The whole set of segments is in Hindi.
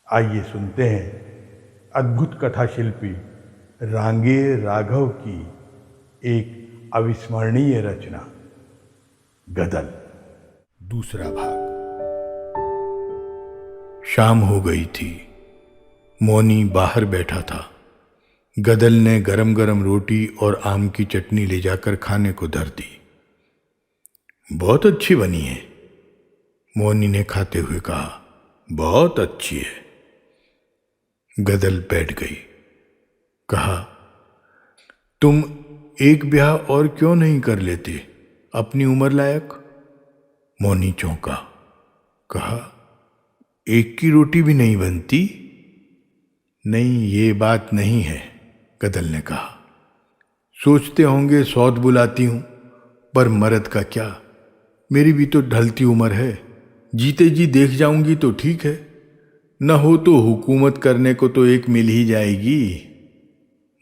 आइए सुनते हैं अद्भुत कथा शिल्पी रांगे राघव की एक अविस्मरणीय रचना गदल। दूसरा भाग। शाम हो गई थी। मौनी बाहर बैठा था। गदल ने गरम गरम रोटी और आम की चटनी ले जाकर खाने को धर दी। बहुत अच्छी बनी है, मौनी ने खाते हुए कहा। बहुत अच्छी है। गदल बैठ गई। कहा, तुम एक ब्याह और क्यों नहीं कर लेते, अपनी उम्र लायक? मौनी चौंका। कहा, एक की रोटी भी नहीं बनती? नहीं, ये बात नहीं है, गदल ने कहा। सोचते होंगे सौत बुलाती हूं, पर मर्द का क्या, मेरी भी तो ढलती उम्र है। जीते जी देख जाऊंगी तो ठीक है, न हो तो हुकूमत करने को तो एक मिल ही जाएगी।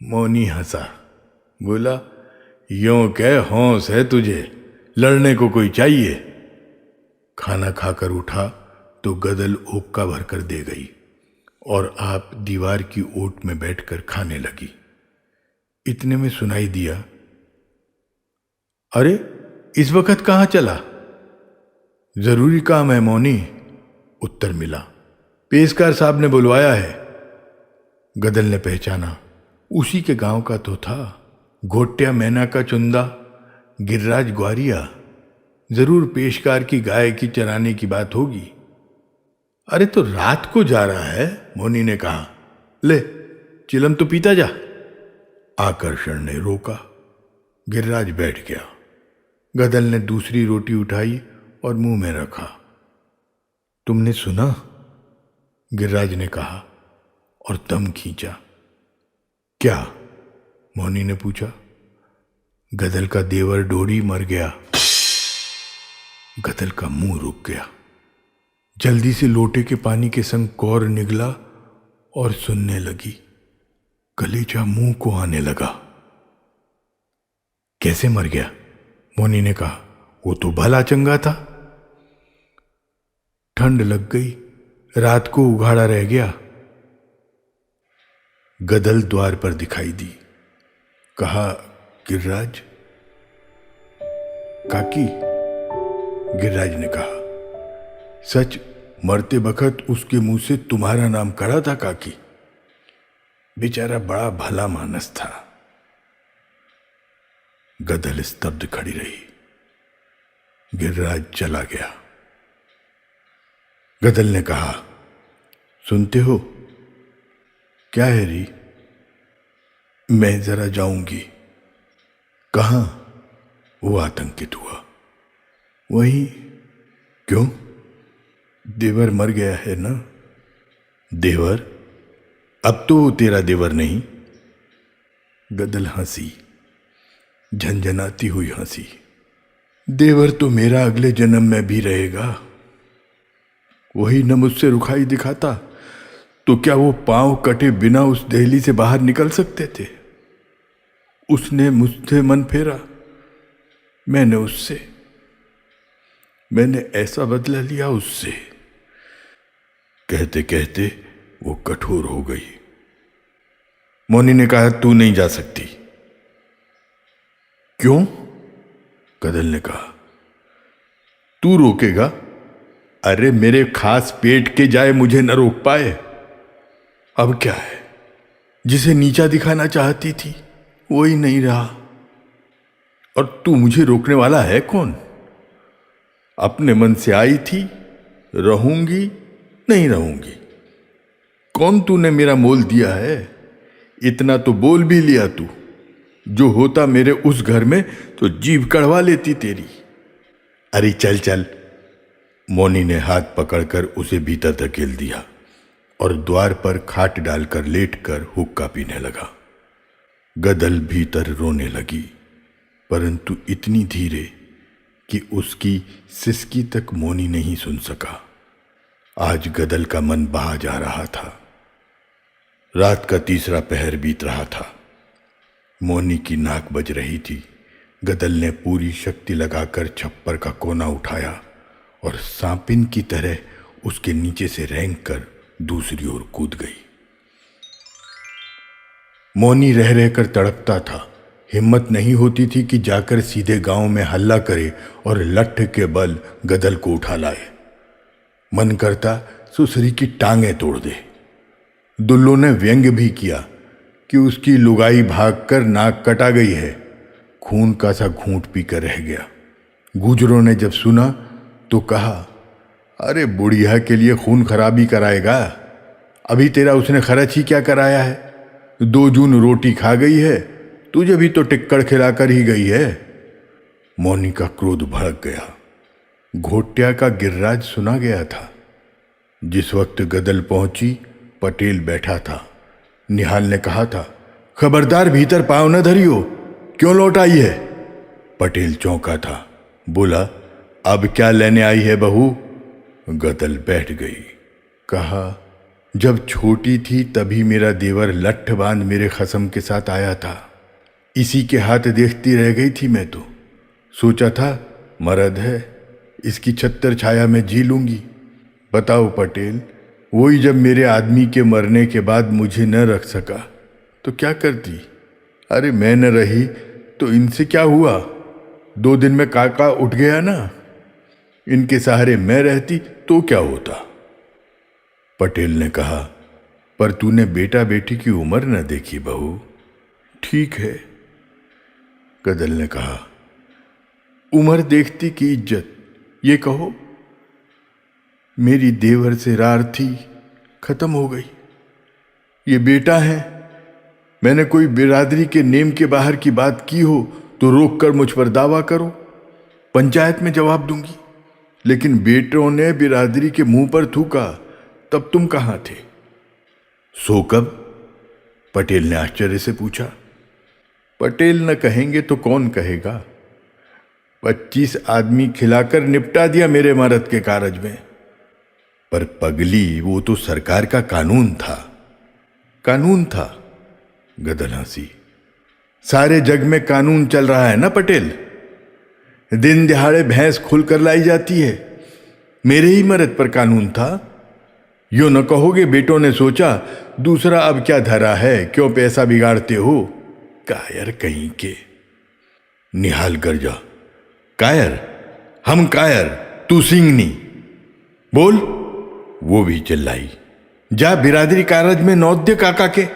मौनी हंसा, बोला, यों कह हौस है तुझे, लड़ने को कोई चाहिए। खाना खाकर उठा तो गदल हुक्का भरकर दे गई और आप दीवार की ओट में बैठकर खाने लगी। इतने में सुनाई दिया, अरे इस वक्त कहां चला? जरूरी काम है मौनी, उत्तर मिला। पेशकार साहब ने बुलवाया है। गदल ने पहचाना, उसी के गांव का तो था, घोटिया मैना का चुंदा, गिरिराज ग्वारिया। जरूर पेशकार की गाय की चराने की बात होगी। अरे तो रात को जा रहा है, मौनी ने कहा। ले चिलम तो पीता जा। आकर्षण ने रोका। गिरिराज बैठ गया। गदल ने दूसरी रोटी उठाई और मुंह में रखा। तुमने सुना? गिरिराज ने कहा और दम खींचा। क्या? मौनी ने पूछा। गदल का देवर डोरी मर गया। गदल का मुंह रुक गया। जल्दी से लोटे के पानी के संग कौर निगला और सुनने लगी। कलेजा मुंह को आने लगा। कैसे मर गया? मौनी ने कहा। वो तो भला चंगा था। ठंड लग गई, रात को उघाड़ा रह गया। गदल द्वार पर दिखाई दी। कहा, गिरिराज। काकी, गिरिराज ने कहा। सच, मरते बखत उसके मुंह से तुम्हारा नाम कड़ा था काकी। बेचारा बड़ा भला मानस था। गदल स्तब्ध खड़ी रही। गिरिराज चला गया। गदल ने कहा, सुनते हो? क्या है री? मैं जरा जाऊंगी। कहां? वो आतंकित हुआ। वहीं। क्यों? देवर मर गया है ना? देवर? अब तो तेरा देवर नहीं। गदल हंसी, झंझनाती हुई हंसी। देवर तो मेरा अगले जन्म में भी रहेगा। वही न मुझसे रुखाई दिखाता तो क्या वो पांव कटे बिना उस देहली से बाहर निकल सकते थे? उसने मुझसे मन फेरा, मैंने उससे। मैंने ऐसा बदला लिया उससे। कहते कहते वो कठोर हो गई। मौनी ने कहा, तू नहीं जा सकती। क्यों? गदल ने कहा। तू रोकेगा? अरे मेरे खास पेट के जाए मुझे न रोक पाए। अब क्या है? जिसे नीचा दिखाना चाहती थी वही नहीं रहा। और तू मुझे रोकने वाला है कौन? अपने मन से आई थी, रहूंगी नहीं रहूंगी। कौन तूने मेरा मोल दिया है? इतना तो बोल भी लिया तू। जो होता मेरे उस घर में तो जीभ कड़वा लेती तेरी। अरे चल चल। मौनी ने हाथ पकड़कर उसे भीतर धकेल दिया और द्वार पर खाट डालकर लेटकर हुक्का पीने लगा। गदल भीतर रोने लगी, परंतु इतनी धीरे कि उसकी सिसकी तक मौनी नहीं सुन सका। आज गदल का मन बहा जा रहा था। रात का तीसरा पहर बीत रहा था। मौनी की नाक बज रही थी। गदल ने पूरी शक्ति लगाकर छप्पर का कोना उठाया और सांपिन की तरह उसके नीचे से रेंग कर दूसरी ओर कूद गई। मौनी रह रहकर तड़पता था। हिम्मत नहीं होती थी कि जाकर सीधे गांव में हल्ला करे और लठ के बल गदल को उठा लाए। मन करता सुसरी की टांगें तोड़ दे। दुल्लो ने व्यंग्य भी किया कि उसकी लुगाई भागकर नाक कटा गई है। खून का सा घूंट पीकर रह गया। गुजरों ने जब सुना तो कहा, अरे बुढ़िया के लिए खून खराबी कराएगा? अभी तेरा उसने खर्च ही क्या कराया है? 2 जून रोटी खा गई है, तुझे भी तो टिक्कड़ खिलाकर ही गई है। मौनी का क्रोध भड़क गया। घोटिया का गिर्राज सुना गया था। जिस वक्त गदल पहुंची, पटेल बैठा था। निहाल ने कहा था, खबरदार भीतर पाँव न धरियो, क्यों लौट आई है? पटेल चौंका था। बोला, अब क्या लेने आई है बहू? गदल बैठ गई। कहा, जब छोटी थी तभी मेरा देवर लठ बांध मेरे खसम के साथ आया था। इसी के हाथ देखती रह गई थी मैं तो। सोचा था मर्द है, इसकी छत्तर छाया में जी लूंगी। बताओ पटेल, वही जब मेरे आदमी के मरने के बाद मुझे न रख सका तो क्या करती? अरे मैं न रही तो इनसे क्या हुआ? 2 दिन में काका उठ गया ना। इनके सहारे मैं रहती तो क्या होता? पटेल ने कहा, पर तूने बेटा बेटी की उम्र न देखी बहू। ठीक है, गदल ने कहा, उम्र देखती की इज्जत। ये कहो, मेरी देवर से रार थी, खत्म हो गई। ये बेटा है। मैंने कोई बिरादरी के नेम के बाहर की बात की हो तो रोक कर मुझ पर दावा करो, पंचायत में जवाब दूंगी। लेकिन बेटों ने बिरादरी के मुंह पर थूका, तब तुम कहां थे? सो कब? पटेल ने आश्चर्य से पूछा। पटेल न कहेंगे तो कौन कहेगा? 25 आदमी खिलाकर निपटा दिया मेरे मर्द के कारज में। पर पगली, वो तो सरकार का कानून था। कानून था? गदल हंसी। सारे जग में कानून चल रहा है ना पटेल। दिन दिहाड़े भैंस खुलकर लाई जाती है। मेरे ही मर्द पर कानून था। यो न कहोगे बेटों ने सोचा दूसरा अब क्या धरा है, क्यों पैसा बिगाड़ते हो? कायर कहीं के। निहाल गरजा, कायर? हम कायर, तू सिंगनी। बोल। वो भी चिल्लाई, जा बिरादरी कारज में नौत दे काका के।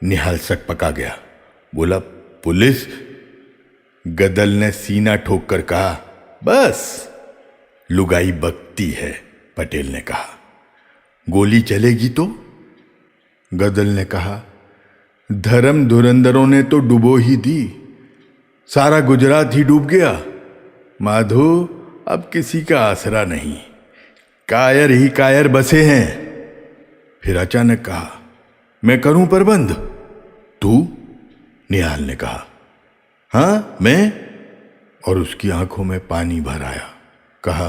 निहाल सक पका गया। बोला, पुलिस? गदल ने सीना ठोक कर कहा, बस लुगाई बकती है। पटेल ने कहा, गोली चलेगी तो? गदल ने कहा, धर्म धुरंधरों ने तो डुबो ही दी, सारा गुजरात ही डूब गया। माधो, अब किसी का आसरा नहीं, कायर ही कायर बसे हैं। फिर अचानक कहा, मैं करूं प्रबंध? तू? निहाल ने कहा, हां मैं। और उसकी आंखों में पानी भर आया। कहा,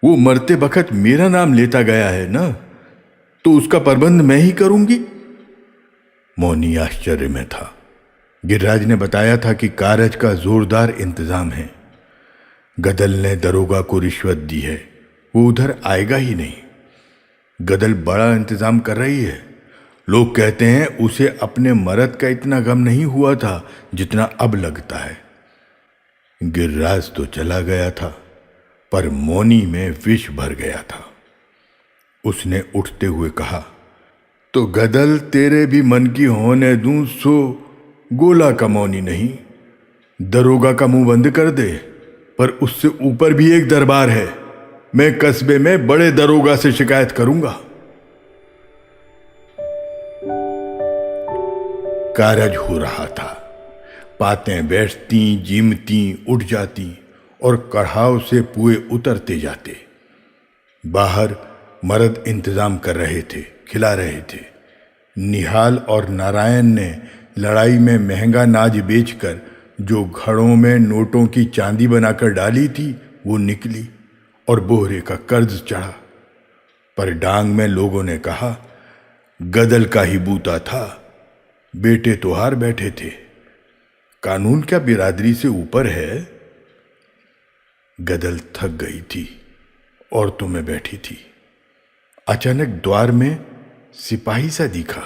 वो मरते बखत मेरा नाम लेता गया है ना, तो उसका प्रबंध मैं ही करूंगी। मौनी आश्चर्य में था। गिरिराज ने बताया था कि कारज का जोरदार इंतजाम है। गदल ने दरोगा को रिश्वत दी है, वो उधर आएगा ही नहीं। गदल बड़ा इंतजाम कर रही है। लोग कहते हैं उसे अपने मर्द का इतना गम नहीं हुआ था जितना अब लगता है। गिरिराज तो चला गया था, पर मौनी में विष भर गया था। उसने उठते हुए कहा, तो गदल तेरे भी मन की होने दूं सो गोला का मौनी नहीं। दरोगा का मुंह बंद कर दे, पर उससे ऊपर भी एक दरबार है। मैं कस्बे में बड़े दरोगा से शिकायत करूंगा। कारज हो रहा था। पातें बैठती, जीमती, उठ जाती और कढ़ाव से पुए उतरते जाते। बाहर मर्द इंतजाम कर रहे थे, खिला रहे थे। निहाल और नारायण ने लड़ाई में महंगा नाज बेचकर जो घड़ों में नोटों की चांदी बनाकर डाली थी वो निकली और बोहरे का कर्ज चढ़ा। पर डांग में लोगों ने कहा, गदल का ही बूता था, बेटे तो हार बैठे थे। कानून क्या बिरादरी से ऊपर है? गदल थक गई थी, औरतों में बैठी थी। अचानक द्वार में सिपाही सा दिखा।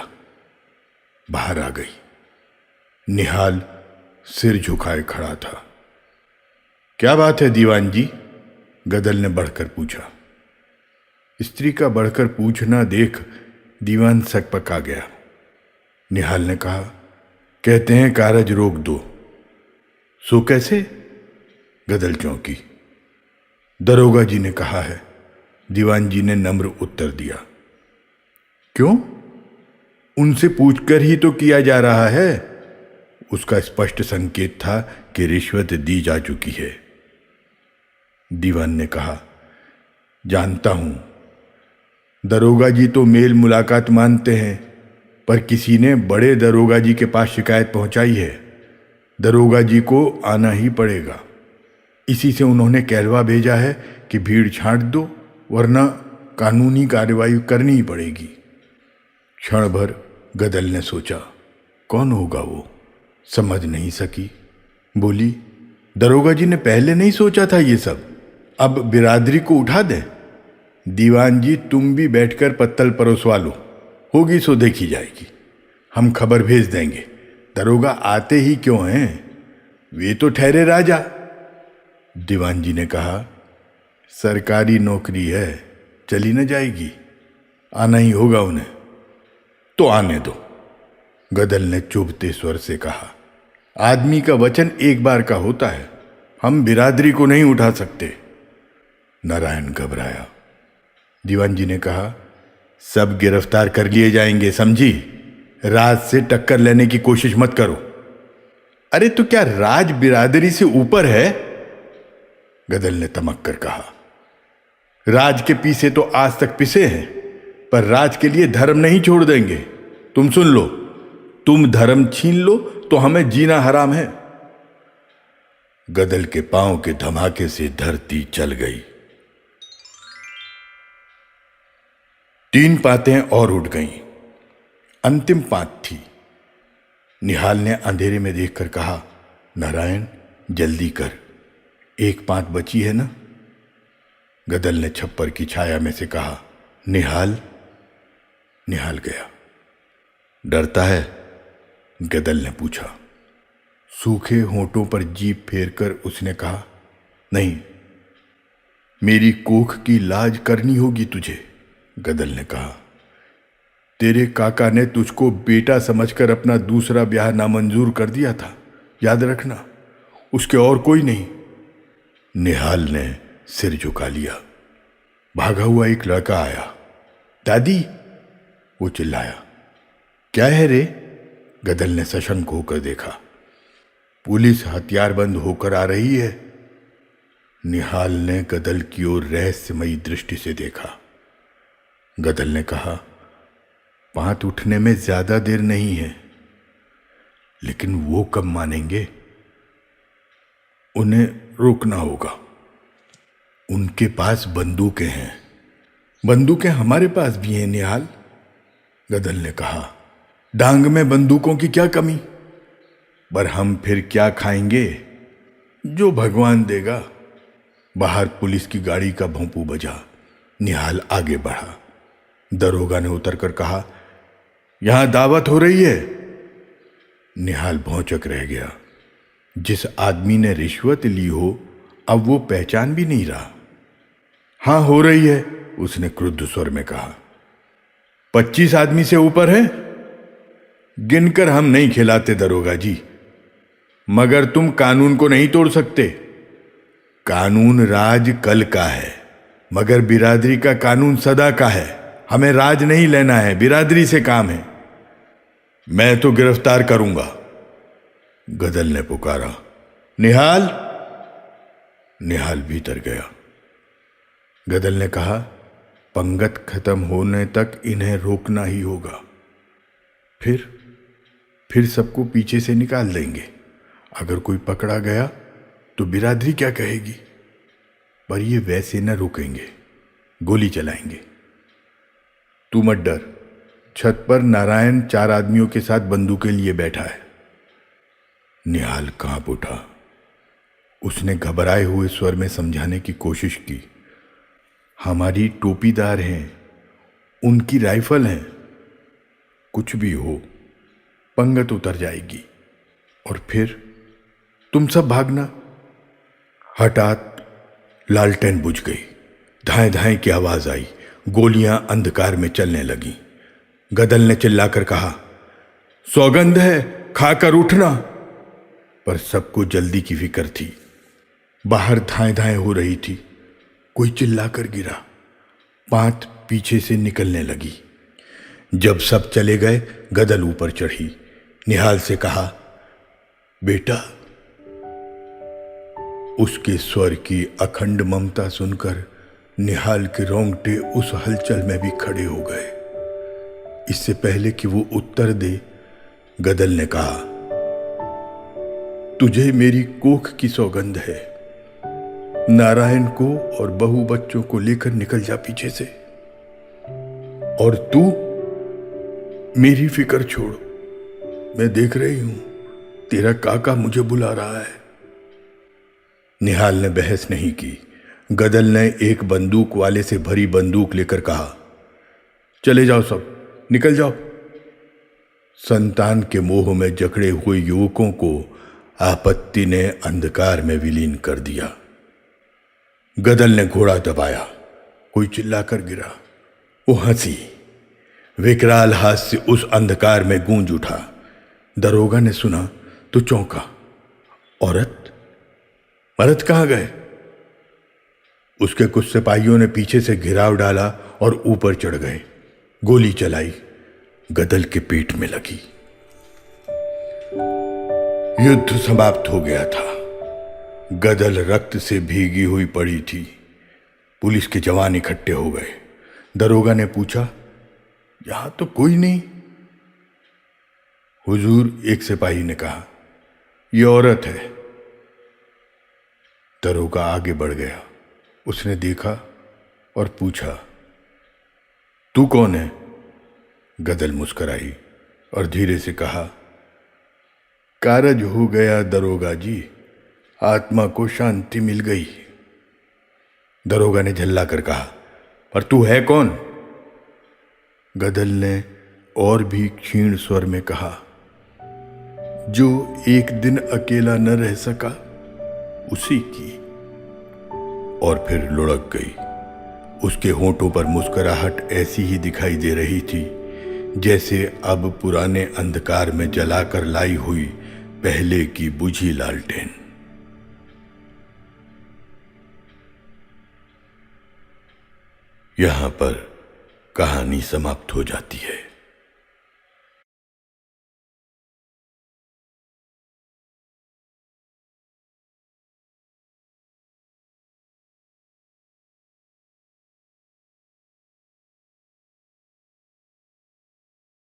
बाहर आ गई। निहाल सिर झुकाए खड़ा था। क्या बात है दीवान जी? गदल ने बढ़कर पूछा। स्त्री का बढ़कर पूछना देख दीवान सकपका गया। निहाल ने कहा, कहते हैं कारज रोक दो। सो कैसे? गदल चौंकी। दरोगा जी ने कहा है, दीवान जी ने नम्र उत्तर दिया। क्यों? उनसे पूछकर ही तो किया जा रहा है। उसका स्पष्ट संकेत था कि रिश्वत दी जा चुकी है। दीवान ने कहा, जानता हूं, दरोगा जी तो मेल मुलाकात मानते हैं, पर किसी ने बड़े दरोगा जी के पास शिकायत पहुंचाई है। दरोगा जी को आना ही पड़ेगा। इसी से उन्होंने कहलवा भेजा है कि भीड़ छांट दो, वरना कानूनी कार्रवाई करनी ही पड़ेगी। क्षण भर गदल ने सोचा, कौन होगा वो? समझ नहीं सकी। बोली, दरोगा जी ने पहले नहीं सोचा था ये सब? अब बिरादरी को उठा दे। दीवान जी तुम भी बैठकर पत्तल परोसवा लो, होगी सो देखी जाएगी। हम खबर भेज देंगे। दरोगा आते ही क्यों हैं? वे तो ठहरे राजा। दीवान जी ने कहा, सरकारी नौकरी है, चली न जाएगी। आना ही होगा उन्हें। तो आने दो। गदल ने चुभते स्वर से कहा, आदमी का वचन एक बार का होता है, हम बिरादरी को नहीं उठा सकते। नारायण घबराया। दीवान जी ने कहा, सब गिरफ्तार कर लिए जाएंगे, समझी? राज से टक्कर लेने की कोशिश मत करो। अरे तो क्या राज बिरादरी से ऊपर है? गदल ने तमक कर कहा, राज के पीछे तो आज तक पिसे हैं, पर राज के लिए धर्म नहीं छोड़ देंगे। तुम सुन लो, तुम धर्म छीन लो तो हमें जीना हराम है। गदल के पांव के धमाके से धरती चल गई। 3 पातें और उठ गईं। अंतिम पात थी। निहाल ने अंधेरे में देखकर कहा, नारायण जल्दी कर, 1 पात बची है ना? गदल ने छप्पर की छाया में से कहा, निहाल। निहाल गया। डरता है? गदल ने पूछा। सूखे होंठों पर जीभ फेरकर उसने कहा, नहीं, मेरी कोख की लाज करनी होगी तुझे। गदल ने कहा, तेरे काका ने तुझको बेटा समझकर अपना दूसरा ब्याह नामंजूर कर दिया था, याद रखना, उसके और कोई नहीं। निहाल ने सिर झुका लिया। भागा हुआ एक लड़का आया। दादी, वो चिल्लाया। क्या है रे? गदल ने सशंक होकर देखा। पुलिस हथियारबंद होकर आ रही है। निहाल ने गदल की ओर रहस्यमयी दृष्टि से देखा। गदल ने कहा, पात उठने में ज्यादा देर नहीं है, लेकिन वो कब मानेंगे? उन्हें रोकना होगा। उनके पास बंदूकें हैं। बंदूकें हमारे पास भी हैं निहाल। गदल ने कहा, डांग में बंदूकों की क्या कमी? पर हम फिर क्या खाएंगे? जो भगवान देगा। बाहर पुलिस की गाड़ी का भोंपू बजा। निहाल आगे बढ़ा। दरोगा ने उतरकर कहा, यहां दावत हो रही है। निहाल भौंचक रह गया। जिस आदमी ने रिश्वत ली हो, अब वो पहचान भी नहीं रहा। हां हो रही है, उसने क्रुद्ध स्वर में कहा। 25 आदमी से ऊपर है? गिनकर हम नहीं खिलाते दरोगा जी, मगर तुम कानून को नहीं तोड़ सकते। कानून राज कल का है, मगर बिरादरी का कानून सदा का है। हमें राज नहीं लेना है, बिरादरी से काम है। मैं तो गिरफ्तार करूंगा। गदल ने पुकारा, निहाल। निहाल भीतर गया। गदल ने कहा, पंगत खत्म होने तक इन्हें रोकना ही होगा। फिर सबको पीछे से निकाल देंगे। अगर कोई पकड़ा गया तो बिरादरी क्या कहेगी? पर ये वैसे न रुकेंगे, गोली चलाएंगे। तू मत डर। छत पर नारायण 4 आदमियों के साथ बंदूकें लिए बैठा है। निहाल कांप उठा। उसने घबराए हुए स्वर में समझाने की कोशिश की, हमारी टोपीदार हैं, उनकी राइफल है। कुछ भी हो, पंगत उतर जाएगी और फिर तुम सब भागना। हठात लालटेन बुझ गई, धाएं धाएं की आवाज आई, गोलियां अंधकार में चलने लगी। गदल ने चिल्लाकर कहा, सौगंध है, खाकर उठना। पर सबको जल्दी की फिक्र थी। बाहर धाएं धाएं हो रही थी। कोई चिल्लाकर गिरा, पांत पीछे से निकलने लगी। जब सब चले गए, गदल ऊपर चढ़ी, निहाल से कहा, बेटा। उसके स्वर की अखंड ममता सुनकर निहाल के रोंगटे उस हलचल में भी खड़े हो गए। इससे पहले कि वो उत्तर दे, गदल ने कहा, तुझे मेरी कोख की सौगंध है। नारायण को और बहू बच्चों को लेकर निकल जा पीछे से। और तू मेरी फिक्र छोड़, मैं देख रही हूं तेरा काका मुझे बुला रहा है। निहाल ने बहस नहीं की। गदल ने एक बंदूक वाले से भरी बंदूक लेकर कहा, चले जाओ सब, निकल जाओ। संतान के मोह में जकड़े हुए युवकों को आपत्ति ने अंधकार में विलीन कर दिया। गदल ने घोड़ा दबाया, कोई चिल्लाकर गिरा। वो हंसी, विकराल हास्य उस अंधकार में गूंज उठा। दरोगा ने सुना तो चौंका, औरत मर्द कहां गए? उसके कुछ सिपाहियों ने पीछे से घिराव डाला और ऊपर चढ़ गए। गोली चलाई, गदल के पेट में लगी। युद्ध समाप्त हो गया था। गदल रक्त से भीगी हुई पड़ी थी। पुलिस के जवान इकट्ठे हो गए। दरोगा ने पूछा, यहां तो कोई नहीं। हुजूर, एक सिपाही ने कहा, यह औरत है। दरोगा आगे बढ़ गया। उसने देखा और पूछा, तू कौन है? गदल मुस्कुराई और धीरे से कहा, कारज हो गया दरोगा जी, आत्मा को शांति मिल गई। दरोगा ने झल्ला कर कहा, पर तू है कौन? गदल ने और भी क्षीण स्वर में कहा, जो एक दिन अकेला न रह सका, उसी की। और फिर लुढ़क गई। उसके होंठों पर मुस्कुराहट ऐसी ही दिखाई दे रही थी जैसे अब पुराने अंधकार में जलाकर लाई हुई पहले की बुझी लालटेन। यहां पर कहानी समाप्त हो जाती है।